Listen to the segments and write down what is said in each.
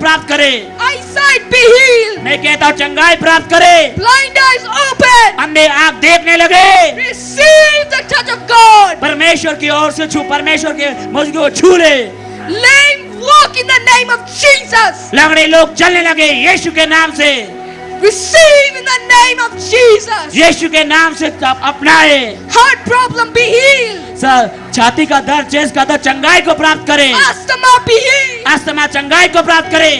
प्राप्त करे। Eyesight be healed. मैं कहता हूँ चंगाई प्राप्त करे। Blind eyes open. अंधे आँख देखने लगे। Receive the touch of God. परमेश्वर की ओर से छू, परमेश्वर के मुझ को छू ले। Lame walk in the name of Jesus. लंगड़े लोग चलने लगे यीशु के नाम से। Receive in the name of Jesus. यीशु के नाम से अपनाए। Heart problem be healed. छाती का दर्द, चेस्ट का दर्द चंगाई को प्राप्त करें। Asthma be healed. अस्थमा चंगाई को प्राप्त करें।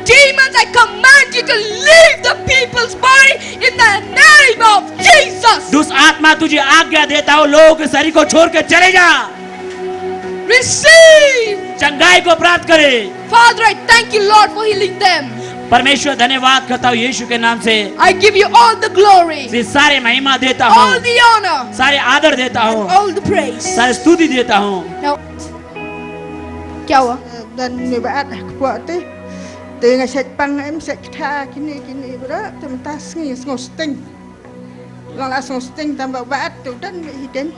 Demons, I command you to leave the people's body in the name of Jesus. दुष्ट आत्मा तुझे आज्ञा देता हूँ, लोगों के शरीर को छोड़ के चले जा। Receive. चंगाई को प्राप्त करे। Father, I thank you, Lord, for healing them. परमेश्वर धन्यवाद करता हूँ यीशु के नाम से। I give you all the glory, सारे महिमा देता all हूँ, the honor, सारे आदर देता and हूँ, all the praise. सारे स्तुति देता हूँ। Now, क्या हुआ? धन्यवाद kuate dengan setpang em sekta kini bra tementas ni ngosting lang as ngosting tambah baat tu dan hiden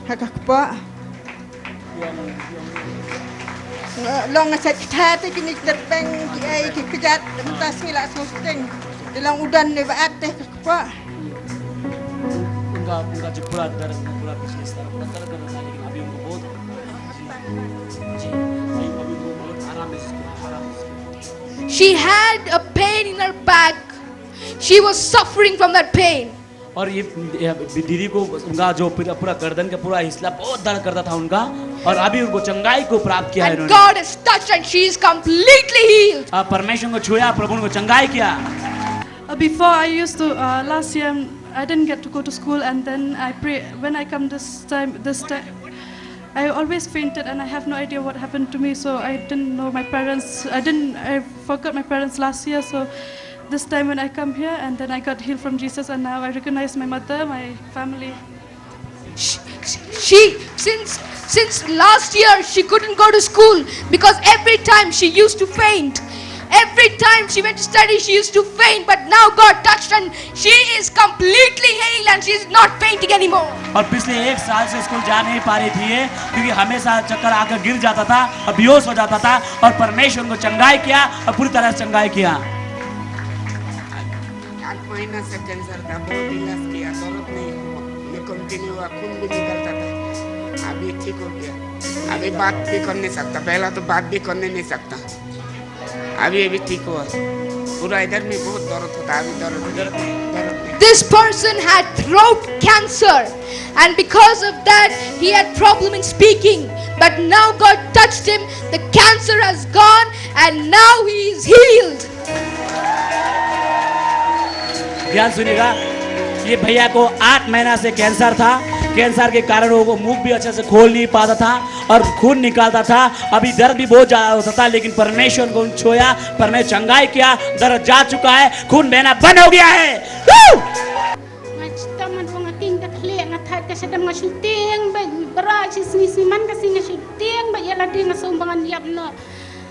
hakak pa long sekta te kini terpeng ki ai ki kejat tementas ni las ngosting dalam udan ni baat teh pa उनका जो पूरा दर्द, पूरा पिछले साल पूरा दर्द कर रहा था, लेकिन अभी उनको बहुत जी अभी उनको बहुत आराम है। She had a pain in her back. She was suffering from that pain. और ये दीदी को उनका जो पूरा गर्दन का पूरा हिस्सा बहुत दर्द करता था उनका, और अभी उनको चंगाई को प्राप्त किया है And इन्होंने। God has touched and she is completely healed. परमेश्वर को छुआ, प्रभु को चंगाई किया। Before I used to last year I didn't get to go to school, and then I pray when I come this time I always fainted and I have no idea what happened to me, so I didn't know my parents. I forgot my parents last year, so this time when I come here and then I got healed from Jesus, and now I recognize my mother, my family. She since last year she couldn't go to school because every time she used to faint. Every time she went to study, she used to faint, but now God touched and she is completely healed and she is not fainting anymore. और पिछले एक साल से school जा नहीं पा रही थी क्योंकि हमेशा चक्कर आकर गिर जाता था और बेहोश हो जाता था, और परमेश्वर को चंगाई किया और पूरी तरह से चंगाई किया। 8 महीना से कैंसर था, बहुत इलाज किया, जरूरत नहीं हुआ, कंटिन्यू हुआ, खून भी निकलता था, अभी ठीक हो गया। अभी बात भी कर नहीं सकता, पहला तो बात भी करने नहीं सकता, अभी ठीक हुआ। पूरा इधर में बहुत दर्द होता, अभी दर्द नहीं। This person had throat cancer, and because of that he had problem in speaking, but now God touched him, the cancer has gone and now he is healed. ध्यान सुनिएगा, ये भैया को 8 महीना से कैंसर था, कैंसर के कारण वो मुंह भी अच्छे से खोल नहीं पाता था और खून निकालता था, अभी दर्द भी बहुत ज्यादा होता था, लेकिन परमेश्वर को छुआ, परमेश्वर चंगाई किया, दर्द जा चुका है, खून बहना बंद हो गया है।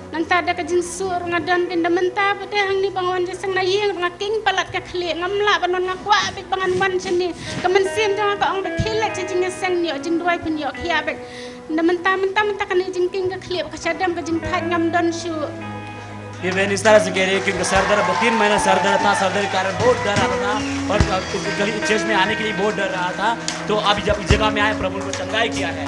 Nanta ada kajinsur ngadan pinda mentah pada hang ni bangun jesang na yeng ngaking palat ka khle ngamla banon ngakwa bek bangan man cheni kamen sim jang ka ong bek khilek jing sang ni jing duai pun yo khia bek na mentah kan jing king ka khle ka chadam ka jing thai ngam don shu ये बहन इस तरह से कह रही है क्योंकि sir दर्द 3 महीना सर दर्द था, सर दर्द के कारण बहुत डर रहा था और गली चर्च में आने के लिए बहुत डर रहा था, तो अभी जब इस जगह में आए प्रभु को चंगाई किया है।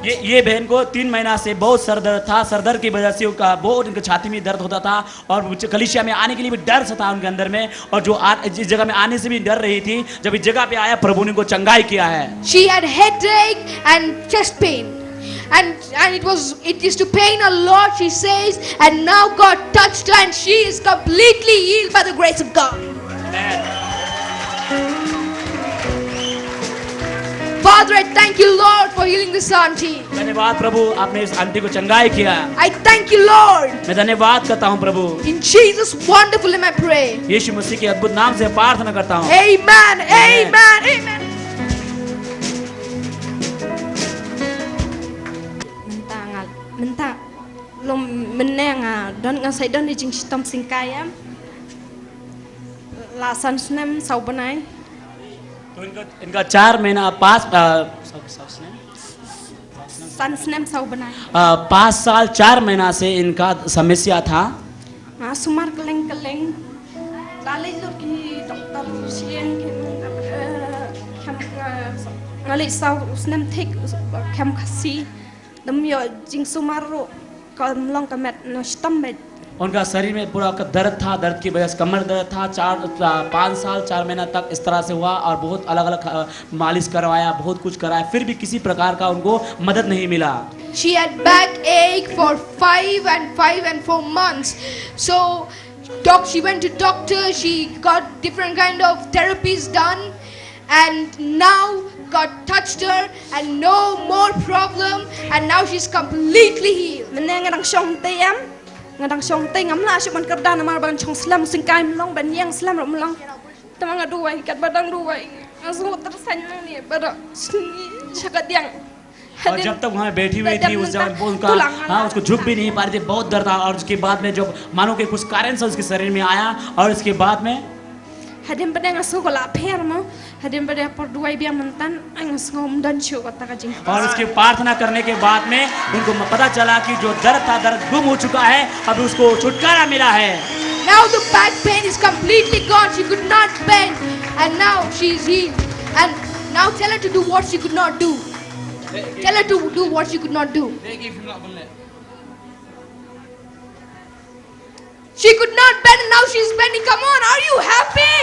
ये बहन को 3 महीना से बहुत सर दर्द था, सर दर्द की वजह से उनका बहुत उनके छाती में दर्द होता था और कलीसिया में आने के लिए भी डर सा था उनके अंदर में, और जो इस जगह में आने से भी डर रही थी, जब इस जगह पे आया प्रभु ने उनको चंगाई किया है। She had headache and chest pain, and it used to pain a lot, she says, and now God touched her and she is completely healed by the grace of God. Father, I thank you, Lord, for healing this auntie. धन्यवाद प्रभु, आपने इस aunty को चंगाई किया। I thank you, Lord. मैं धन्यवाद करता हूँ प्रभु। In Jesus' wonderful name I pray. यीशु मसीह के अद्भुत नाम से प्रार्थना करता हूँ। Amen. Amen. Amen. Mentang lom meneng don ngasai don di jing sistem singkaya lasan senem sau benai. तो इनका 4 महीना पास san snem sau banai 5 साल 4 महीना से इनका समस्या था sumar keleng lalai lu ki doktor sien kem ngali sau snem thik kem khasi dam yo jing sumar ro kam long kamet no stam med उनका शरीर में पूरा दर्द था, दर्द की वजह से कमर दर्द था। 5 साल 4 महीना तक इस तरह से हुआ और बहुत अलग अलग मालिश करवाया, बहुत कुछ कराया, फिर भी किसी प्रकार का उनको मदद नहीं मिला। She had backache for 5 and 4 months. So she went to doctor, she got different kind of therapies done, and now God touched her and no more problem, and now she's completely healed. meneng ngang shong tiam ngadang shong ting am la shuk man kerdan amar ban chong slam sing kai mlong ban yang slam ro mlong tamang aduai kat badang duai asu tersan ni bada shakat yang और जब तक वहाँ बैठी हुई थी उस जगह वो उनका हाँ उसको झुक भी नहीं पा रही थी, बहुत दर्द था। और उसके बाद में जब मानो कि कुछ कारण से उसके शरीर में आया और इसके बाद में hadim badang asu ko la pher mo hadim badang por duai biang mentan ang ngom dan chu kata ka jing और उसकी प्रार्थना करने के बाद में उनको पता चला कि जो दर्द था दर्द गुम हो चुका है, अब उसको छुटकारा मिला है। Now the back pain is completely gone. She could not bend, and now she is healed. And now tell her to do what she could not do. Tell her to do what she could not do. She could not bend, and now she's bending. Come on, are you happy?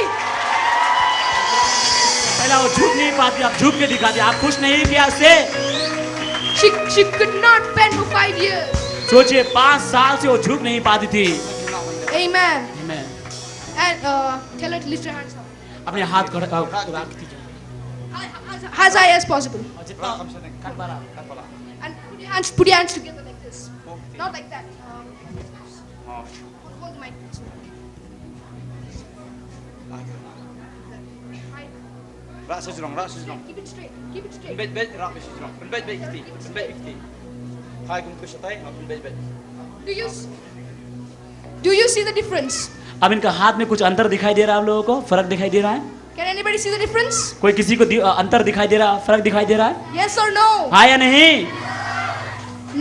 पहला वो झुक नहीं पाती, आप झुक के दिखाती। आप खुश नहीं किया उससे? She could not bend for 5 years. सोचिए 5 साल से वो झुक नहीं पाती थी। Amen. Amen. And tell her to lift her hands up. अपने हाथ को रख दीजिए। As high as possible. And put your hands together like this. Not like that. Hold the mic. Keep it straight. Keep it straight. Do you see the difference? अब इनका हाथ में कुछ अंतर दिखाई दे रहा है आप लोगों को? फर्क दिखाई दे रहा है? Can anybody see the difference? कोई किसी को अंतर दिखाई दे रहा, फर्क दिखाई दे रहा है? Yes or no? हाँ या नहीं?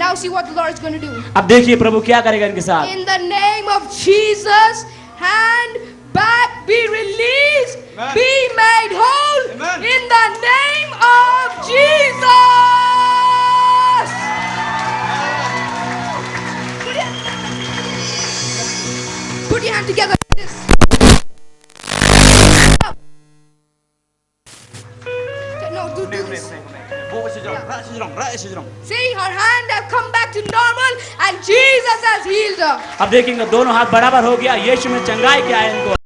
Now see what the Lord is going to do. अब देखिए प्रभु क्या करेगा इनके साथ। In the name of Jesus, hand back be released, be made whole. In the name of Jesus. Put your hand together like this. No, do this. See, her hand have come back to normal and Jesus has healed her. अब देखेंगे दोनों हाथ बराबर हो गया, यीशु में चंगाई किया है इनको।